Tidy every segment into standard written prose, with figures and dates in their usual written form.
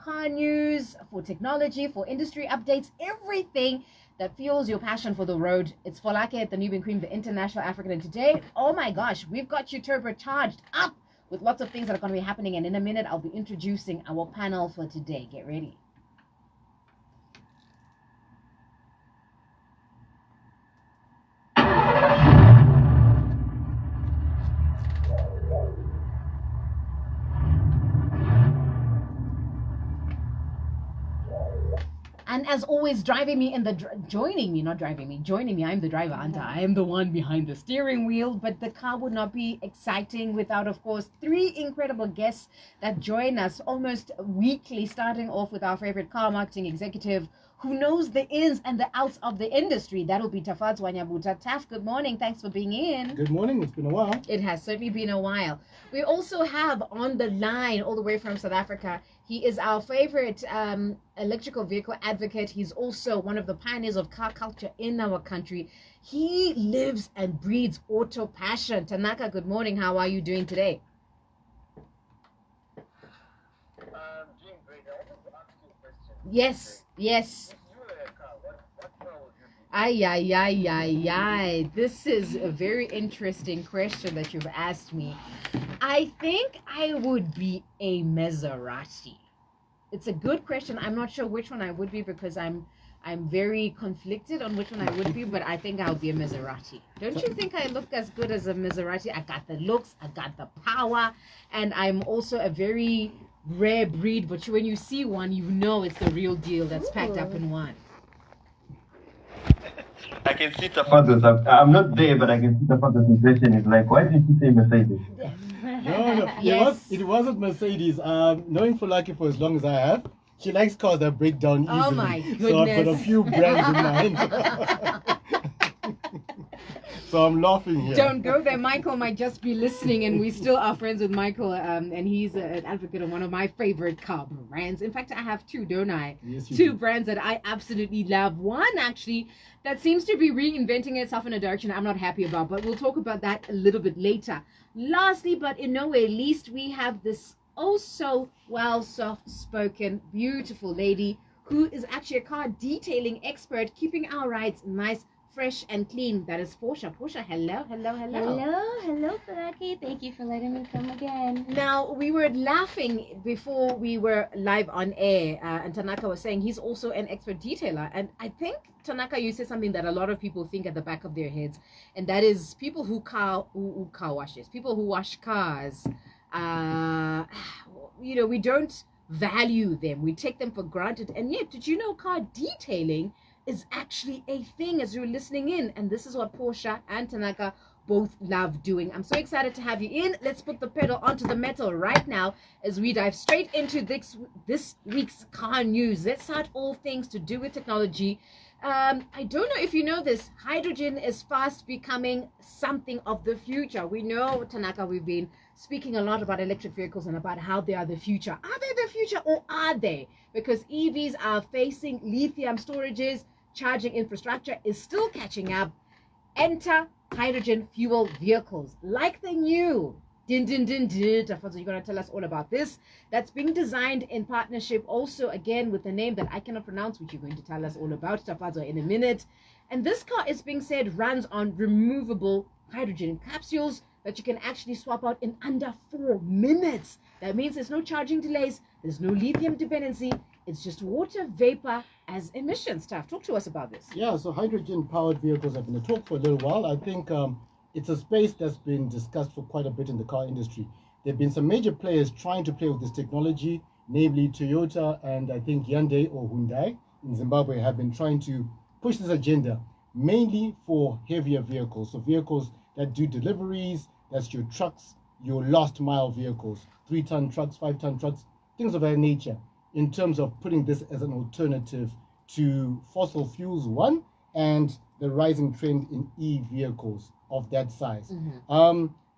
car news, for technology, for industry updates, everything that fuels your passion for the road. It's Folake, the Nubian Queen, the International African. And today, oh my gosh, we've got you turbocharged up with lots of things that are going to be happening. And in a minute, I'll be introducing our panel for today. Get ready. And as always, joining me, I'm the driver, Anta. I am the one behind the steering wheel, but the car would not be exciting without, of course, three incredible guests that join us almost weekly, starting off with our favorite car marketing executive who knows the ins and the outs of the industry. That'll be Tafadzwa Nyabuta. Taf, good morning. Thanks for being in. Good morning. It's been a while. It has certainly been a while. We also have on the line, all the way from South Africa, he is our favorite electrical vehicle advocate. He's also one of the pioneers of car culture in our country. He lives and breathes auto passion. Tanaka, good morning. How are you doing today? Doing great. I wanted to ask you a question. Yes, yes. If you were a car, what car would you be? Ay. This is a very interesting question that you've asked me. I think I would be a Maserati. It's a good question. I'm not sure which one I would be because I'm very conflicted on which one I would be, but I think I'll be a Maserati. Don't you think I look as good as a Maserati? I got the looks, I got the power, and I'm also a very rare breed, but when you see one, you know it's the real deal that's packed up in one. I can see Tafadzwa. I'm not there, but I can see Tafadzwa's impression is like, why did you say Mercedes? No. Yes. It wasn't Mercedes. Knowing Folake for as long as I have, she likes cars that break down easily. Oh my So I've got a goodness. few brands in mind. So I'm laughing here. Don't go there. Michael might just be listening, and we still are friends with Michael, and he's an advocate of one of my favorite car brands. In fact, I have two, don't I? Yes, you Two do. brands that I absolutely love. One, actually, that seems to be reinventing itself in a direction I'm not happy about, but we'll talk about that a little bit later. Lastly, but in no way least, we have this oh so well soft-spoken, beautiful lady who is actually a car detailing expert, keeping our rides nice, fresh and clean. That is Portia. Portia, hello. Hello, Folake. Thank you for letting me come again. Now, we were laughing before we were live on air, and Tanaka was saying he's also an expert detailer. And I think, Tanaka, you said something that a lot of people think at the back of their heads, and that is people who car washes, people who wash cars. We don't value them. We take them for granted. And yet, did you know car detailing is actually a thing as you're listening in? And this is what Portia and Tanaka both love doing. I'm so excited to have you in. Let's put the pedal onto the metal right now as we dive straight into this week's car news. Let's start all things to do with technology. I don't know if you know this, hydrogen is fast becoming something of the future. We know, Tanaka, we've been speaking a lot about electric vehicles and about how they are the future. Are they the future or are they? Because EVs are facing lithium storages, charging infrastructure is still catching up. Enter hydrogen fuel vehicles like the new Tafadzwa, you're going to tell us all about this. That's being designed in partnership also again with the name that I cannot pronounce, which you're going to tell us all about, Tafadzwa, in a minute. And this car is being said runs on removable hydrogen capsules that you can actually swap out in under 4 minutes. That means there's no charging delays, there's no lithium dependency, it's just water vapor as emission stuff. Talk to us about this. Yeah, so hydrogen-powered vehicles have been a talk for a little while. I think it's a space that's been discussed for quite a bit in the car industry. There have been some major players trying to play with this technology, namely Toyota and I think Hyundai or Hyundai in Zimbabwe have been trying to push this agenda, mainly for heavier vehicles. So vehicles that do deliveries, that's your trucks, your last mile vehicles, 3-ton trucks, 5-ton trucks, things of that nature, in terms of putting this as an alternative to fossil fuels, one, and the rising trend in e-vehicles of that size.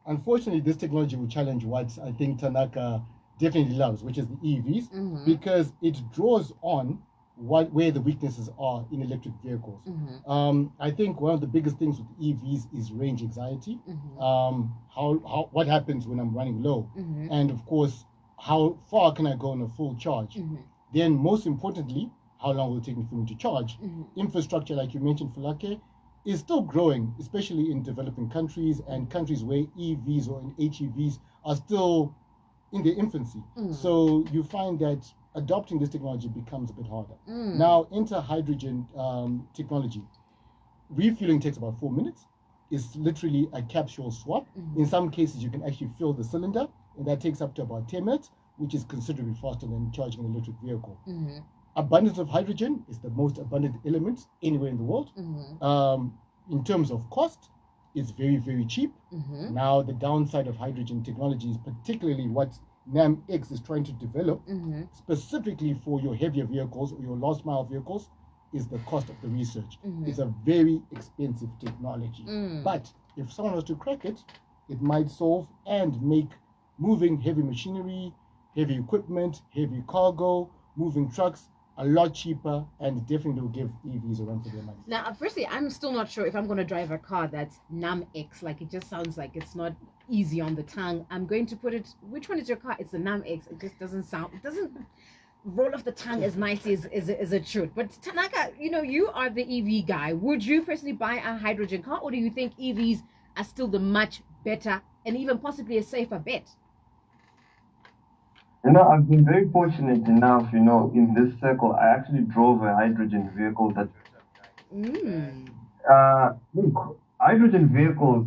Unfortunately, this technology will challenge what I think Tanaka definitely loves, which is the EVs, because it draws on where the weaknesses are in electric vehicles. I think one of the biggest things with EVs is range anxiety. What happens when I'm running low, and of course how far can I go on a full charge? Then, most importantly, how long will it take me for me to charge? Infrastructure, like you mentioned, Falake, is still growing, especially in developing countries and countries where EVs or HEVs are still in their infancy. So you find that adopting this technology becomes a bit harder. Now, enter hydrogen technology. Refueling takes about 4 minutes. It's literally a capsule swap. In some cases, you can actually fill the cylinder, and that takes up to about 10 minutes, which is considerably faster than charging an electric vehicle. Abundance of hydrogen is the most abundant element anywhere in the world. In terms of cost, it's very, very cheap. Now, the downside of hydrogen technology is particularly what NAMX is trying to develop, specifically for your heavier vehicles or your last mile vehicles, is the cost of the research. It's a very expensive technology. But if someone was to crack it, it might solve and make moving heavy machinery, heavy equipment, heavy cargo, moving trucks a lot cheaper, and definitely will give EVs a run for their money. Now, firstly, I'm still not sure if I'm going to drive a car that's NAMX. Like, it just sounds like it's not easy on the tongue. I'm going to put it, which one is your car? It's the NAMX. It just doesn't sound, it doesn't roll off the tongue as nicely as it should. But Tanaka, you are the EV guy. Would you personally buy a hydrogen car, or do you think EVs are still the much better and even possibly a safer bet? I've been very fortunate enough, in this circle, I actually drove a hydrogen vehicle that... Look, hydrogen vehicles,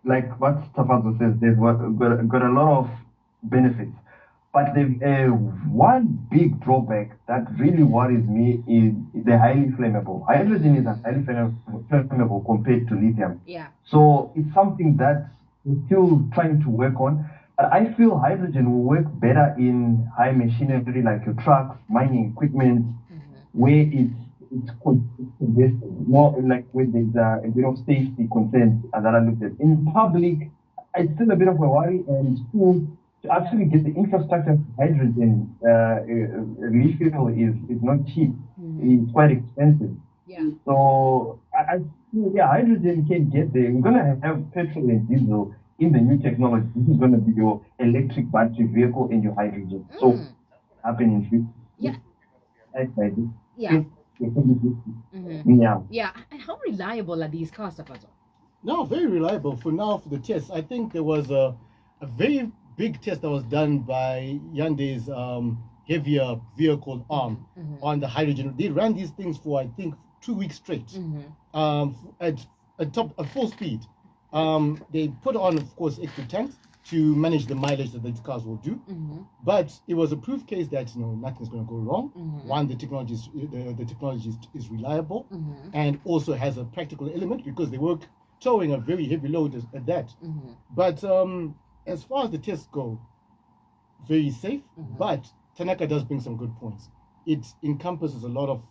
like what Tafadzwa says, they've got a lot of benefits. But one big drawback that really worries me is they're highly flammable. Hydrogen is highly flammable compared to lithium. Yeah. So it's something that we're still trying to work on. I feel hydrogen will work better in high machinery like your trucks, mining equipment, where it's congested, more like where there's a bit of safety concerns that I looked at. In public, it's still a bit of a worry, and to actually get the infrastructure for hydrogen refuel is not cheap. It's quite expensive. Yeah. So I feel, hydrogen can get there. We're going to have petrol and diesel in the new technology. This is going to be your electric battery vehicle and your hydrogen. So happening in future. Yeah. Yeah. Yeah. And how reliable are these cars, Tafadzwa? No, very reliable. For now, for the test, I think there was a very big test that was done by Yande's heavier vehicle arm on the hydrogen. They ran these things for, I think, 2 weeks straight at full speed. They put on, of course, extra tanks to manage the mileage that these cars will do. But it was a proof case that nothing's going to go wrong. One, the technology is reliable and also has a practical element because they were towing a very heavy load at that. But as far as the tests go, very safe. But Tanaka does bring some good points. It encompasses a lot of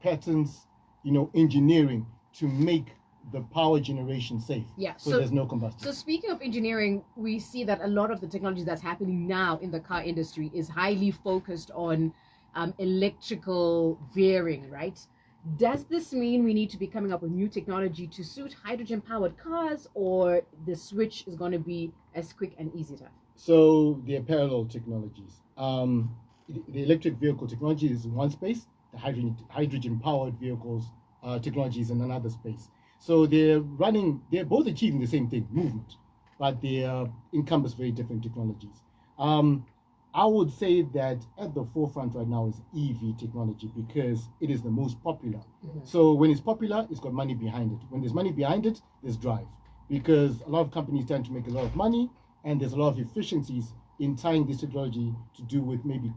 patterns, engineering to make the power generation safe. Yeah. So there's no combustion. So speaking of engineering, we see that a lot of the technology that's happening now in the car industry is highly focused on electrical veering, right? Does this mean we need to be coming up with new technology to suit hydrogen-powered cars, or the switch is going to be as quick and easy to have? So they're parallel technologies. The electric vehicle technology is in one space. The hydrogen-powered vehicles technology is in another space. So they're both achieving the same thing, movement, but they encompass very different technologies. I would say that at the forefront right now is EV technology because it is the most popular. So when it's popular, it's got money behind it. When there's money behind it, there's drive because a lot of companies tend to make a lot of money and there's a lot of efficiencies in tying this technology to do with maybe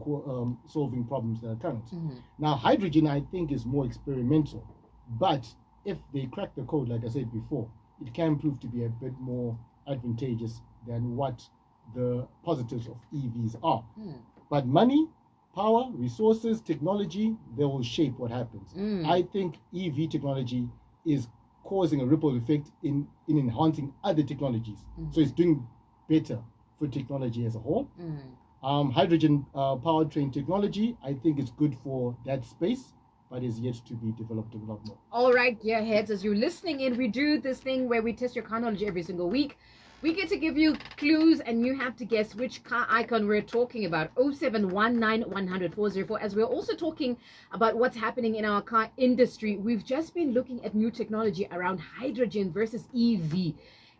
solving problems that are current. Now, hydrogen, I think, is more experimental, but if they crack the code, like I said before, it can prove to be a bit more advantageous than what the positives of EVs are. But money, power, resources, technology, they will shape what happens. I think EV technology is causing a ripple effect in enhancing other technologies. So it's doing better for technology as a whole. Hydrogen powertrain technology, I think it's good for that space, but is yet to be developed a lot more. All right, gearheads, as you're listening in, we do this thing where we test your car knowledge every single week. We get to give you clues and you have to guess which car icon we're talking about. 0719 as we're also talking about what's happening in our car industry. We've just been looking at new technology around hydrogen versus EV.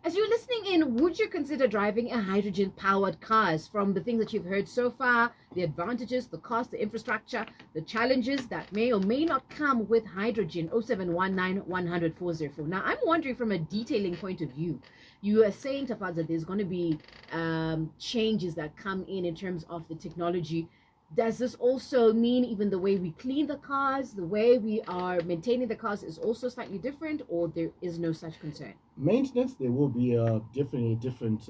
As you're listening in, would you consider driving a hydrogen-powered cars? From the things that you've heard so far, the advantages, the cost, the infrastructure, the challenges that may or may not come with hydrogen. 0719 Now, I'm wondering from a detailing point of view, you are saying, Tafadzwa, there's going to be changes that come in terms of the technology. Does this also mean even the way we clean the cars, the way we are maintaining the cars is also slightly different, or there is no such concern? Maintenance, there will be definitely a different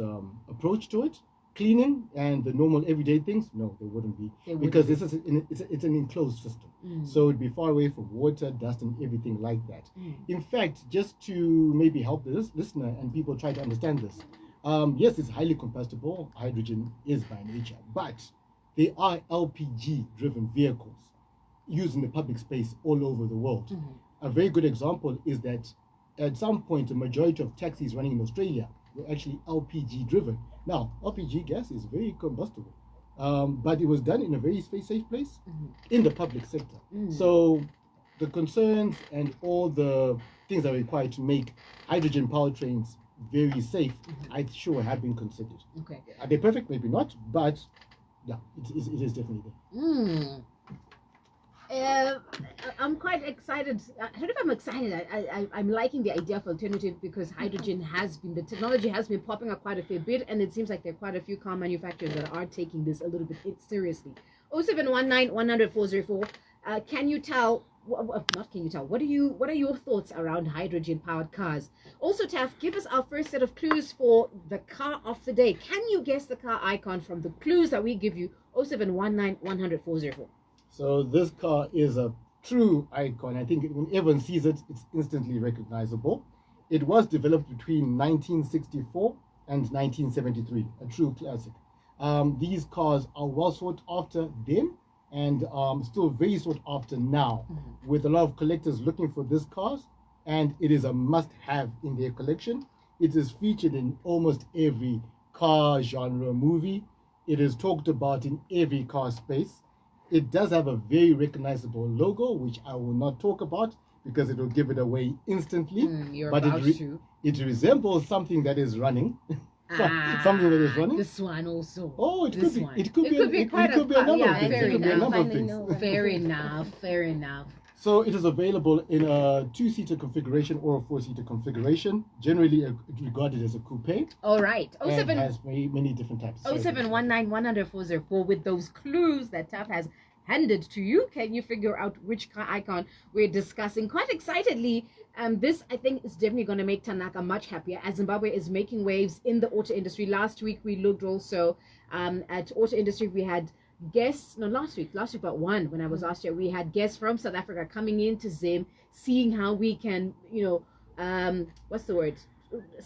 approach to it. Cleaning and the normal everyday things, no, there wouldn't be. Because this is it's an enclosed system. So it'd be far away from water, dust, and everything like that. In fact, just to maybe help the listener and people try to understand this, yes, it's highly combustible. Hydrogen is by nature, but they are LPG-driven vehicles used in the public space all over the world. A very good example is that at some point, the majority of taxis running in Australia were actually LPG-driven. Now, LPG gas is very combustible, but it was done in a very safe place in the public sector. So the concerns and all the things that are required to make hydrogen powertrains very safe, I sure have been considered. Okay. Are they perfect? Maybe not, but yeah, it is definitely there. I'm quite excited. I don't know if I'm excited. I'm liking the idea of alternative because hydrogen the technology has been popping up quite a fair bit, and it seems like there are quite a few car manufacturers that are taking this a little bit seriously. 0719 can you tell? Not can you tell? What are your thoughts around hydrogen-powered cars? Also, Taf, give us our first set of clues for the car of the day. Can you guess the car icon from the clues that we give you? 0719 So this car is a true icon. I think when everyone sees it, it's instantly recognizable. It was developed between 1964 and 1973, a true classic. These cars are well sought after then and still very sought after now, with a lot of collectors looking for this cars, and it is a must-have in their collection. It is featured in almost every car genre movie. It is talked about in every car space. It does have a very recognizable logo, which I will not talk about because it will give it away instantly. But it resembles something that is running. Something that is running. This one also. Oh, it could be. It could be a number of things. Fair enough. So it is available in a 2-seater configuration or a 4-seater configuration, generally regarded as a coupe. All right. And has many different types. 0719 with those clues that Taf has handed to you. Can you figure out which car icon we're discussing? Quite excitedly, this I think is definitely going to make Tanaka much happier as Zimbabwe is making waves in the auto industry. Last week we looked also at auto industry. We had guests, no, last week but one, when I was last year, we had guests from South Africa coming into Zim, seeing how we can,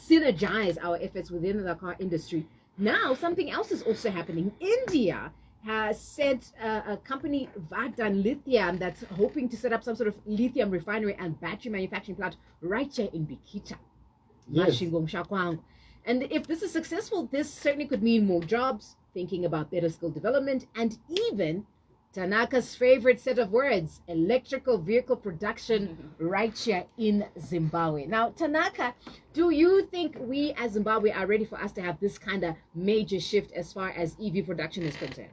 synergize our efforts within the car industry. Now, something else is also happening. India has sent a company, Vardhan Lithium, that's hoping to set up some sort of lithium refinery and battery manufacturing plant right here in Bikita. Yes. And if this is successful, this certainly could mean more jobs, thinking about better skill development, and even Tanaka's favorite set of words, electrical vehicle production right here in Zimbabwe. Now, Tanaka, do you think we as Zimbabwe are ready for us to have this kind of major shift as far as EV production is concerned?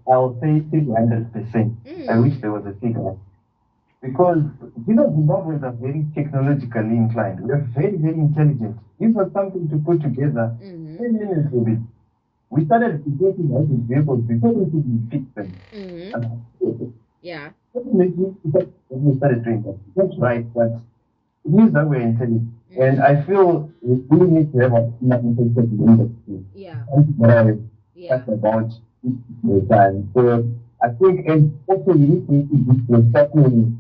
I'll say 100%. I wish there was a figure. Because, Zimbabweans are very technologically inclined. We are very, very intelligent. This was something to put together 10 minutes of it. We started creating hybrid vehicles before we could fix them. Yeah. Definitely, we started doing that. That's right, but it means that we're intelligent. And I feel we really need to have a intelligent industry. Yeah. That's about the time. So I think, and also we need to be respecting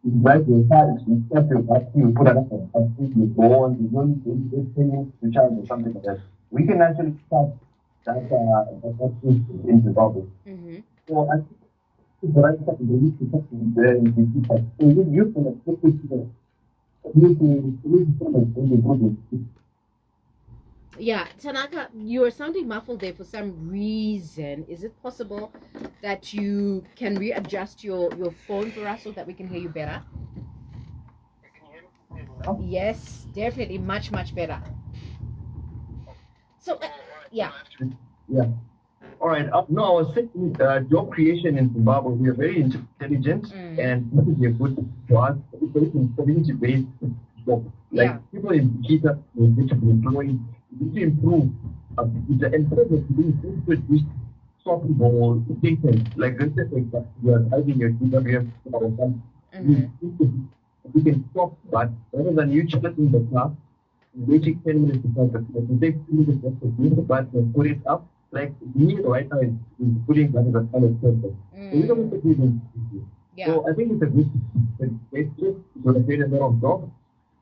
right your parents, respect your battery, you put another battery, you go on, you don't need to charge or something like that. We can actually start that in Zimbabwe. So I think the right time, they need to talk to the so you can expect it to Yeah, Tanaka, you are sounding muffled there for some reason. Is it possible that you can readjust your phone for us so that we can hear you better? Yes, definitely much better. So, yeah. Yeah. All right. No, I was saying job creation in Zimbabwe, we are very intelligent and this is a good for us. It's a community-based job. Like Yeah. people in Kita, they need to be employed, they need to improve. And because of doing food produce shopping mall, stations, like let's say for example, you are driving your GWF or something, you can stop, but rather than you just in the car, waiting 10 minutes to start the car, you take 2 minutes just to push the button and put it up. Like me right now is putting that as a kind of purpose. So you don't have to do this. Yeah. So I think it's a good it's just to create a lot of jobs.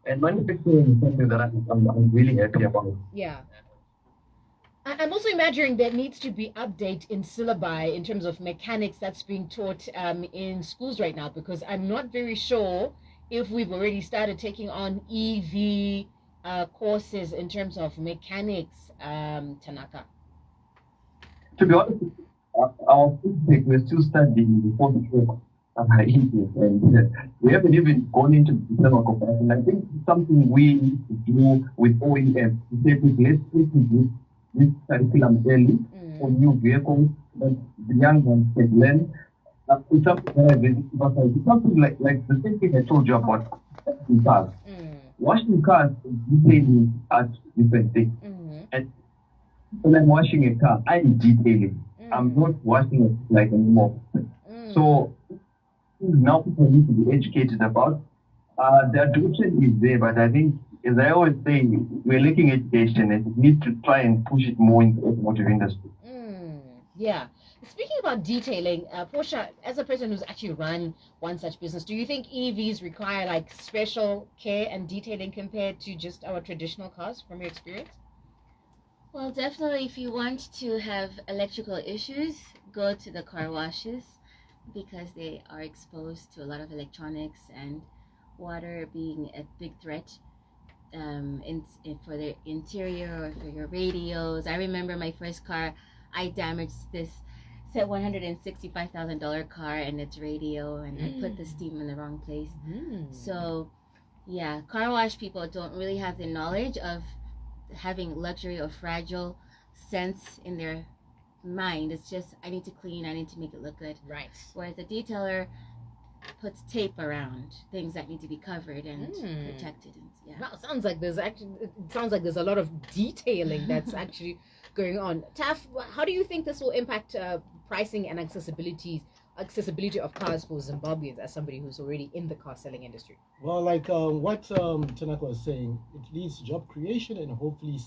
And manufacturing is something that I'm really happy about. Yeah. I'm also imagining there needs to be update in syllabi in terms of mechanics that's being taught in schools right now, because I'm not very sure if we've already started taking on EV courses in terms of mechanics, Tanaka. To be honest, our physics we're still studying before the trip. And we haven't even gone into the internal comparison. I think it's something we need to do with OEM. To say, let's introduce this curriculum early for new vehicles that the young ones can learn. It's something that I visit, it's something like the same thing I told you about washing cars. Washing cars is detailing at different things. And when I'm washing a car, I'm detailing. I'm not washing it like anymore. So now people need to be educated about. The adoption is there, but I think, as I always say, we're lacking education and we need to try and push it more in the automotive industry. Yeah. Speaking about detailing, Portia, as a person who's actually run one such business, do you think EVs require like special care and detailing compared to just our traditional cars from your experience? Well, definitely, if you want to have electrical issues, go to the car washes because they are exposed to a lot of electronics and water being a big threat for the interior or for your radios. I remember my first car, I damaged this $165,000 car and its radio, and I put the steam in the wrong place. So, yeah, car wash people don't really have the knowledge of having luxury or fragile sense in their mind. It's just, I need to clean, I need to make it look good. Right. Whereas the detailer puts tape around things that need to be covered and protected. And, yeah. Wow, it sounds like there's a lot of detailing that's actually going on. Taf, how do you think this will impact pricing and accessibility of cars for Zimbabweans, as somebody who's already in the car selling industry? Well, like what Tanaka was saying, it leads to job creation and hopefully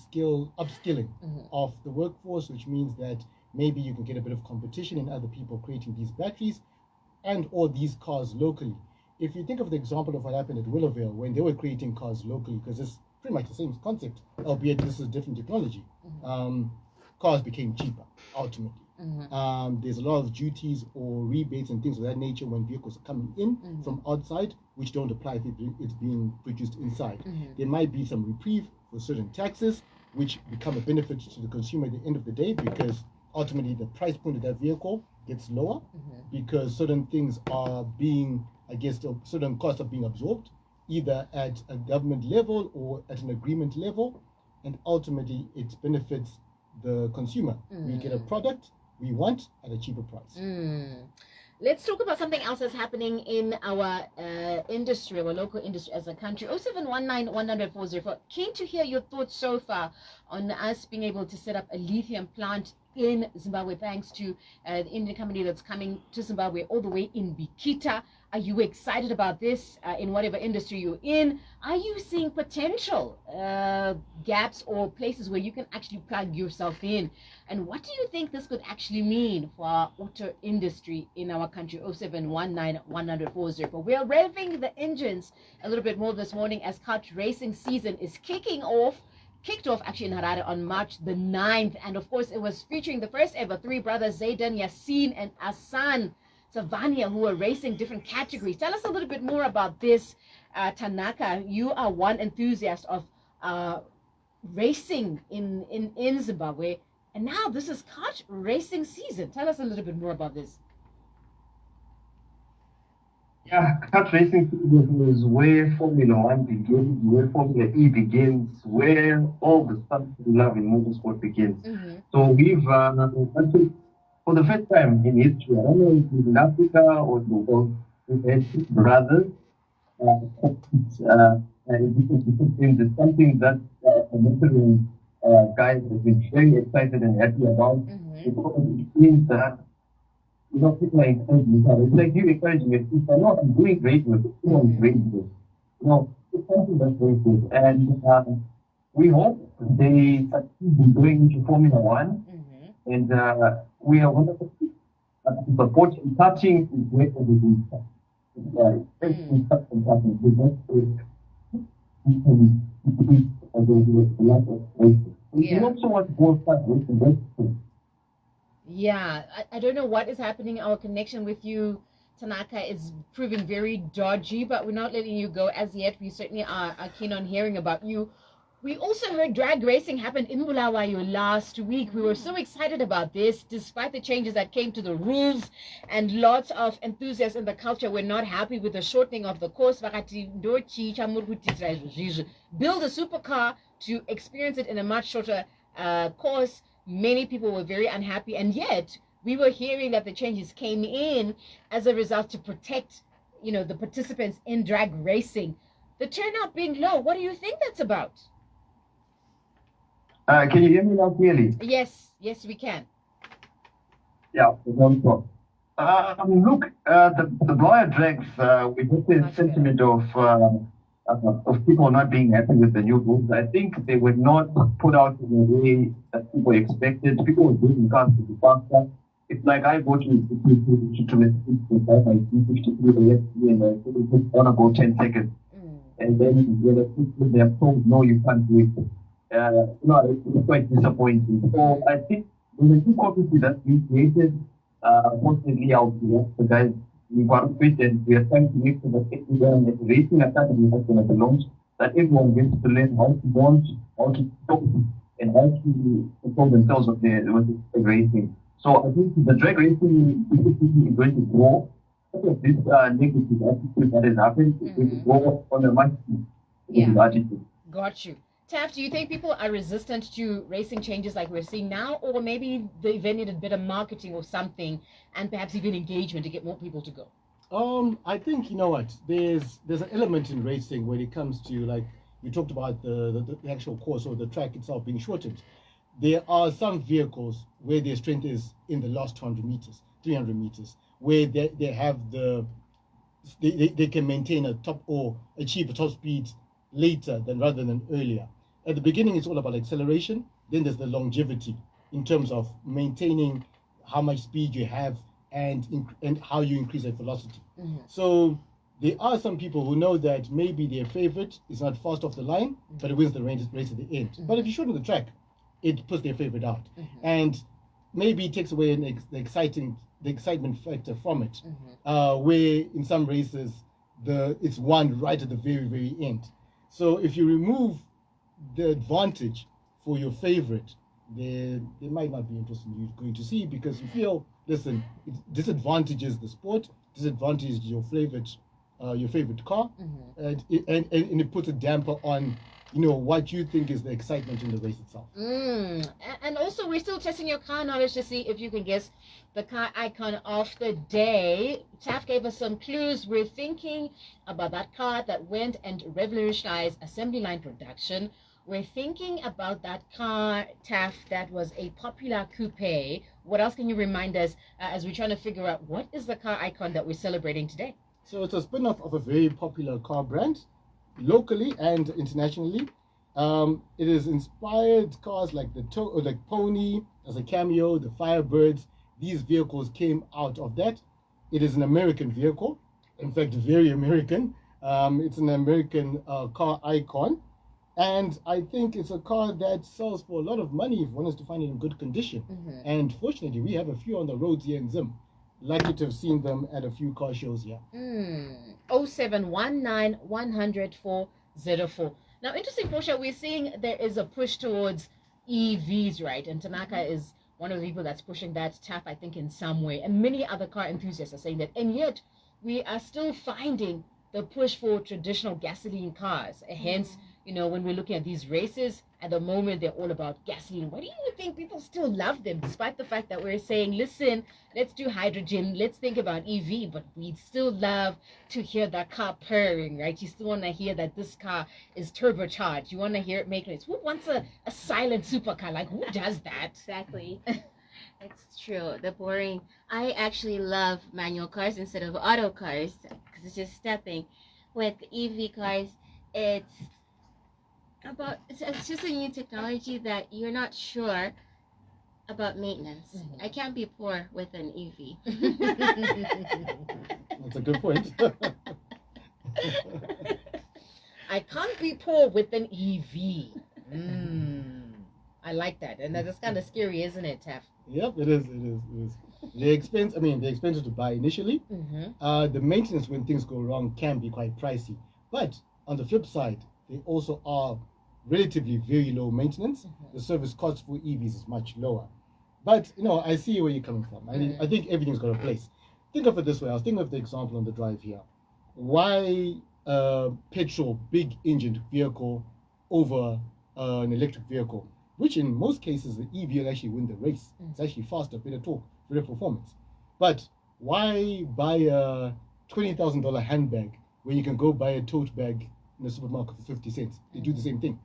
upskilling of the workforce, which means that maybe you can get a bit of competition in other people creating these batteries and or these cars locally. If you think of the example of what happened at Willowvale when they were creating cars locally, because it's pretty much the same concept, albeit this is different technology, cars became cheaper ultimately. There's a lot of duties or rebates and things of that nature when vehicles are coming in from outside, which don't apply if it's being produced inside. There might be some reprieve for certain taxes, which become a benefit to the consumer at the end of the day, because ultimately the price point of that vehicle gets lower because certain things are being, certain costs are being absorbed either at a government level or at an agreement level, and ultimately it benefits the consumer. We get a product we want at a cheaper price. Let's talk about something else that's happening in our industry, our local industry as a country. 0719-100-404. Keen to hear your thoughts so far on us being able to set up a lithium plant in Zimbabwe, thanks to the Indian company that's coming to Zimbabwe all the way in Bikita. Are you excited about this in whatever industry you're in? Are you seeing potential gaps or places where you can actually plug yourself in? And what do you think this could actually mean for our auto industry in our country? 0719-100-404. We're revving the engines a little bit more this morning as kart racing season is kicked off actually in Harare on March the 9th. And of course, it was featuring the first ever three brothers, Zayden, Yassine, and Asan Savania, who are racing different categories. Tell us a little bit more about this Tanaka, you are one enthusiast of racing in Zimbabwe, and now this is kart racing season. Tell us a little bit more about this. Yeah, kart racing is where Formula One begins, where Formula E begins, where all the stuff we love in motorsport begins. Mm-hmm. So we've actually, for the first time in history, I don't know if it's in Africa or the world, we've had two brothers. And it's something that the motoring guys have been very excited and happy about because it means that people are encouraging each other. It's like you encouraging your sister. No, I'm doing great with it. Someone's great with it. It's something that's very good. And we hope they succeed in going into Formula One. And we are one of the support touching is where everything starts. Everything starts from touching. We must a lot of racing. We also want to go start racing. Yeah, I don't know what is happening. Our connection with you, Tanaka, is proving very dodgy, but we're not letting you go as yet. We certainly are keen on hearing about you. We also heard drag racing happened in Bulawayo last week. We were so excited about this, despite the changes that came to the rules, and lots of enthusiasts in the culture were not happy with the shortening of the course. Build a supercar to experience it in a much shorter course. Many people were very unhappy, and yet we were hearing that the changes came in as a result to protect, the participants in drag racing. The turnout being low, what do you think that's about? Can you hear me now clearly? Yes, we can. Yeah, look, the Bloyer drags, we get the sentiment of people not being happy with the new rules. I think they were not put out in the way that people expected. People were doing cars to be faster. It's like I go to buy my 353 yesterday and I just want to go 10 seconds. And then when they're told, no, you can't do it. It's quite disappointing. So I think there's a new community that's been created. Fortunately, out here, the guys, we got fit and we are trying to make sure that everyone at the racing academy has been at the launch, that everyone gets to learn how to launch, how to talk, and how to control themselves with the racing. So I think the drag racing is going to grow. This negative attitude that has happened is going to grow on a much attitude. Got you. Taff, do you think people are resistant to racing changes like we're seeing now, or maybe the event needed a bit of marketing or something, and perhaps even engagement to get more people to go? I think there's an element in racing when it comes to, like we talked about the actual course or the track itself being shortened. There are some vehicles where their strength is in the last 200 meters, 300 meters, where they have they can maintain a top or achieve a top speed later rather than earlier. At the beginning, it's all about acceleration. Then there's the longevity in terms of maintaining how much speed you have and how you increase that velocity. So there are some people who know that maybe their favorite is not fast off the line, but it wins the race at the end. But if you shorten the track, it puts their favorite out, and maybe it takes away the excitement factor from it. Where in some races it's won right at the very, very end. So if you remove the advantage for your favorite, they might not be interested in you going to see, because you feel, listen, it disadvantages the sport, disadvantages your favorite car, and it puts a damper on what you think is the excitement in the race itself. And also, we're still testing your car knowledge to see if you can guess the car icon of the day. Taff gave us some clues. We're thinking about that car that went and revolutionized assembly line production. We're thinking about that car, Taff, that was a popular coupe. What else can you remind us as we're trying to figure out what is the car icon that we're celebrating today? So it's a spin-off of a very popular car brand, locally and internationally. It has inspired cars like like Pony as a cameo, the Firebirds. These vehicles came out of that. It is an American vehicle, in fact, very American. It's an American car icon, and I think it's a car that sells for a lot of money if one is to find it in good condition. And fortunately, we have a few on the roads here in Zim. lucky to have seen them at a few car shows here. 0719 100 404. Now, interesting, Portia, we're seeing there is a push towards EVs, right? And Tanaka is one of the people that's pushing that. Tap, I think, in some way. And many other car enthusiasts are saying that. And yet, we are still finding the push for traditional gasoline cars. Hence, when we're looking at these races, at the moment, they're all about gasoline. Why do you think people still love them, despite the fact that we're saying, listen, let's do hydrogen, let's think about EV, but we still love to hear that car purring, right? You still want to hear that this car is turbocharged. You want to hear it make noise. Who wants a silent supercar? Like, who does that? Exactly. It's true. The boring. I actually love manual cars instead of auto cars because it's just stepping. With EV cars, it's just a new technology that you're not sure about maintenance. I can't be poor with an EV. That's a good point. I can't be poor with an EV. I like that. And that's kind of scary, isn't it, Taf? Yep, it is. They're expensive to buy initially. The maintenance when things go wrong can be quite pricey. But on the flip side, they also are relatively very low maintenance. The service cost for EVs is much lower. But, I see where you're coming from. I think everything's got a place. Think of it this way. I was thinking of the example on the drive here. Why petrol, big engined vehicle over an electric vehicle? Which in most cases, the EV will actually win the race. It's actually faster, better torque, better performance. But why buy a $20,000 handbag when you can go buy a tote bag in the supermarket for 50 cents? They do the same thing.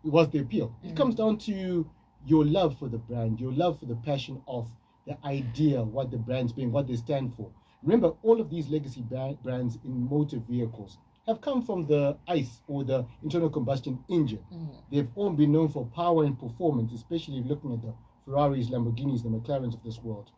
What's the appeal? It comes down to your love for the brand, your love for the passion of the idea, what the brand's being, what they stand for. Remember, all of these legacy brands in motor vehicles have come from the ICE or the internal combustion engine. They've all been known for power and performance, especially looking at the Ferraris, Lamborghinis, the McLarens of this world.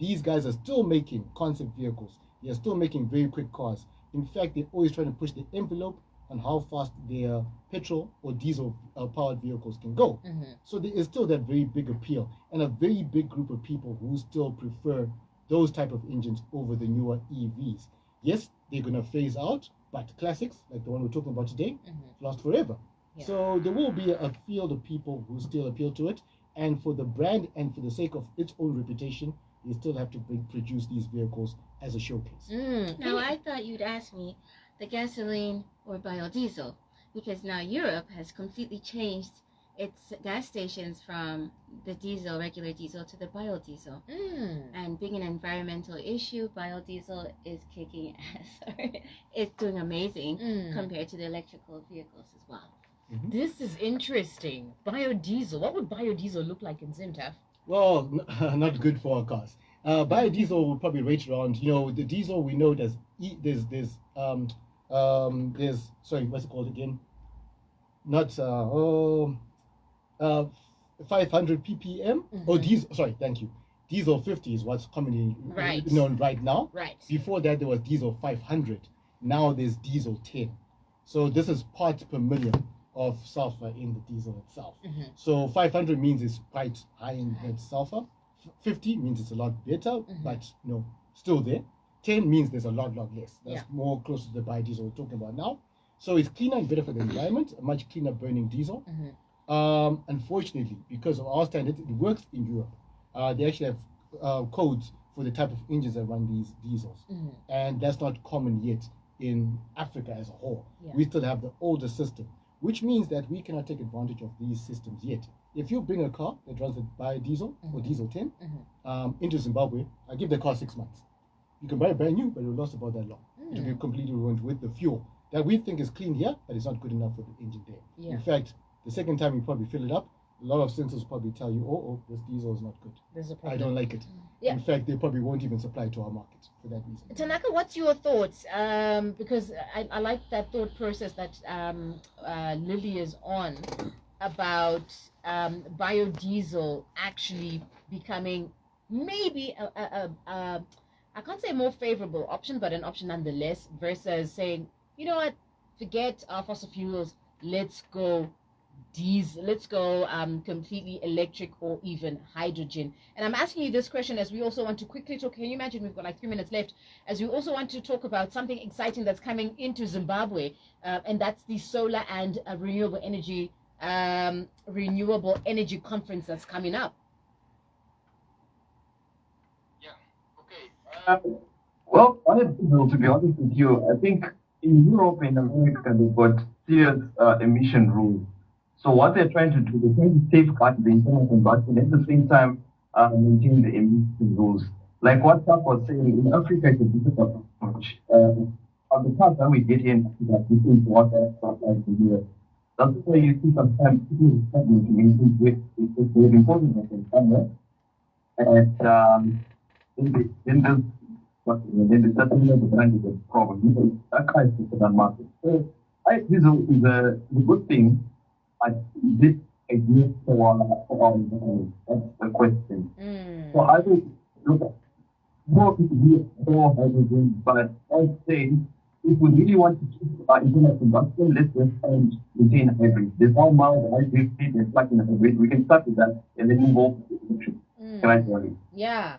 These guys are still making concept vehicles. They are still making very quick cars. In fact, they're always trying to push the envelope on how fast their petrol or diesel powered vehicles can go. So there is still that very big appeal and a very big group of people who still prefer those type of engines over the newer EVs. Yes, they're going to phase out, but classics, like the one we're talking about today, last forever. So there will be a field of people who still appeal to it. And for the brand and for the sake of its own reputation, they still have to produce these vehicles as a showcase. Now, I thought you'd ask me the gasoline or biodiesel, because now Europe has completely changed its gas stations from the regular diesel, to the biodiesel. And being an environmental issue, biodiesel is kicking ass. It's doing amazing compared to the electrical vehicles as well. This is interesting. Biodiesel. What would biodiesel look like in Zimtaf? Well, not good for our cars. Biodiesel will probably rate around, the diesel we know there's sorry, what's it called again? Not 500 ppm. Oh, diesel. Sorry, thank you. Diesel 50 is what's commonly known right now. Before that, there was diesel 500. Now there's diesel 10. So this is parts per million of sulfur in the diesel itself. So 500 means it's quite high in that sulfur. 50 means it's a lot better, but still there. 10 means there's a lot less. That's more close to the biodiesel we're talking about now. So it's cleaner and better for the environment, a much cleaner burning diesel. Unfortunately, because of our standards, it works in Europe. They actually have codes for the type of engines that run these diesels. And that's not common yet in Africa as a whole. We still have the older system, which means that we cannot take advantage of these systems yet. If you bring a car that runs with biodiesel or diesel 10 into Zimbabwe, I give the car 6 months. You can buy it brand new, but it will last about that long. It will be completely ruined with the fuel that we think is clean here, but it's not good enough for the engine there. In fact, the second time you probably fill it up, a lot of sensors probably tell you, oh, this diesel is not good. There's a problem. I don't like it. In fact, they probably won't even supply to our market for that reason. Tanaka, what's your thoughts? Because I like that thought process that Lily is on about biodiesel actually becoming maybe I can't say a more favorable option, but an option nonetheless, versus saying, you know what, forget our fossil fuels, let's go diesel. Let's go completely electric or even hydrogen. And I'm asking you this question as we also want to quickly talk. Can you imagine we've got like 3 minutes left? As we also want to talk about something exciting that's coming into Zimbabwe, and that's the solar and renewable energy conference that's coming up. Well, to be honest with you, I think in Europe and America they've got serious emission rules. So what they're trying to do, they're trying to safeguard the internal combustion at the same time maintain the emission rules. Like what Char was saying, in Africa it's a different approach. On the cars that we get here in Africa, we think what that's not like in Europe. That's why you see sometimes people are struggling to maintain with important somewhere. And in this but then the certainly the brand is a problem. That car is just a market. So this is a good thing. I this idea for our that's the question. So I will look at more people here for hydrogen, but I'd say if we really want to keep our internal combustion, let's just maintain hybrid. There's all miles the hybrid, there's plug-in hybrid. We can start with that and then move on to electric. Gradually. Yeah.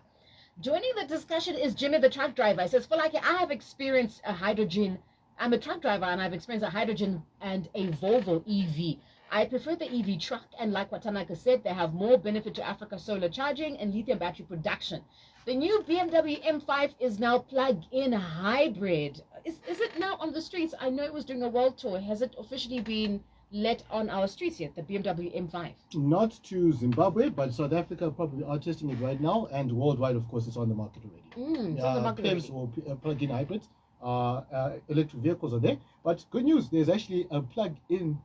Joining the discussion is Jimmy, the truck driver. He says, for like I have experienced a hydrogen. I'm a truck driver and I've experienced a hydrogen and a Volvo EV. I prefer the EV truck, and like what Tanaka said, they have more benefit to Africa solar charging and lithium battery production. The new BMW M5 is now plug-in hybrid. Is it now on the streets? I know it was doing a world tour. Has it officially been let on our streets yet, the BMW M5? Not to Zimbabwe, but South Africa probably are testing it right now, and worldwide, of course, it's on the market already. It's on the market PEVs or plug-in hybrids, electric vehicles are there. But good news, there's actually a plug-in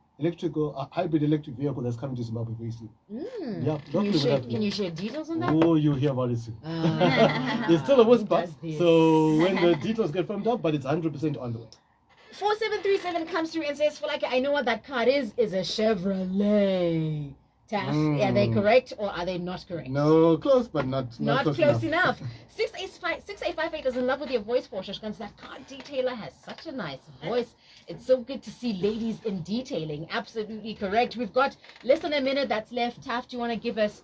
hybrid electric vehicle that's coming to Zimbabwe very soon. Yeah, can you share details on that? Oh, you'll hear about it soon. It's still a whisper, so when the details get firmed up, but it's 100% on the way. 4737 comes through and says, Fulake, I know what that car is a Chevrolet. Taf, are they correct or are they not correct? No, close, but not close enough. 6858 is in love with your voice, Porsche, because that car detailer has such a nice voice. It's so good to see ladies in detailing. Absolutely correct. We've got less than a minute that's left. Taf, do you want to give us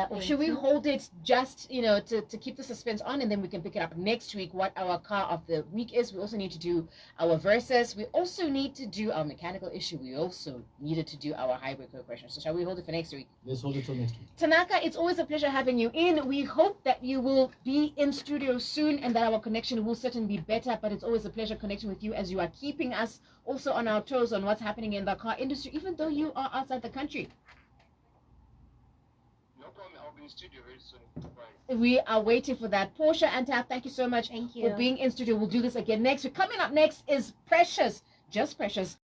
or should we hold it just, to keep the suspense on, and then we can pick it up next week what our car of the week is? We also need to do our versus. We also need to do our mechanical issue. We also needed to do our hybrid question. So shall we hold it for next week? Let's hold it till next week. Tanaka, it's always a pleasure having you in. We hope that you will be in studio soon and that our connection will certainly be better, but it's always a pleasure connecting with you as you are keeping us also on our toes on what's happening in the car industry, even though you are outside the country. In studio very soon. Bye. We are waiting for that. Portia and Taf, thank you so much for being in studio. We'll do this again next week. Coming up next is Precious, just Precious.